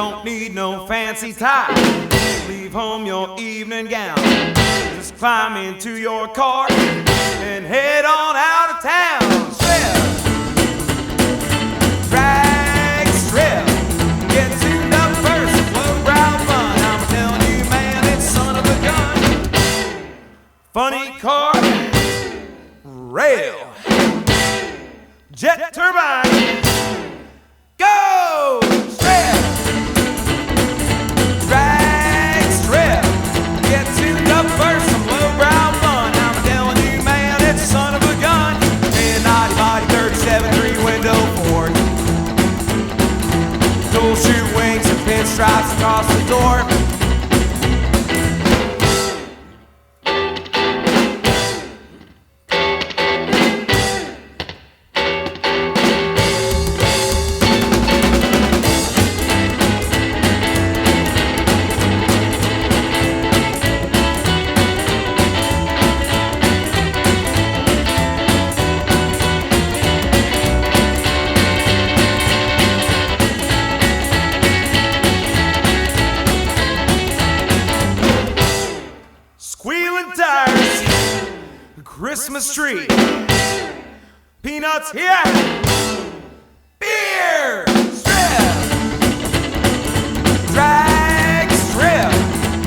don't need no fancy tie. Leave home your evening gown. Just climb into your car and head on out of town. Strip, drag, strip. Get tuned up first, lowbrow fun. I'm telling you, man, it's son of a gun. Funny car, rail, jet turbine. Go! Strip! Drag, strip! Get tuned up first, some lowbrow fun. I'm telling you, man, it's a son of a gun. And naughty body 37 3-window Ford. Dual shoe wings and pinstripes across the door. Squealing tires, Christmas tree, peanuts here, beer, strip, drag, strip,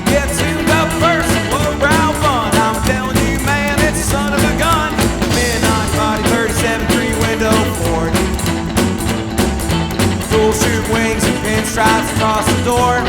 get tuned up first, lowbrow fun. I'm telling you, man, it's a son of a gun. Midnight body 37 3-window Ford. Dual shoot wings and pinstripes across the door.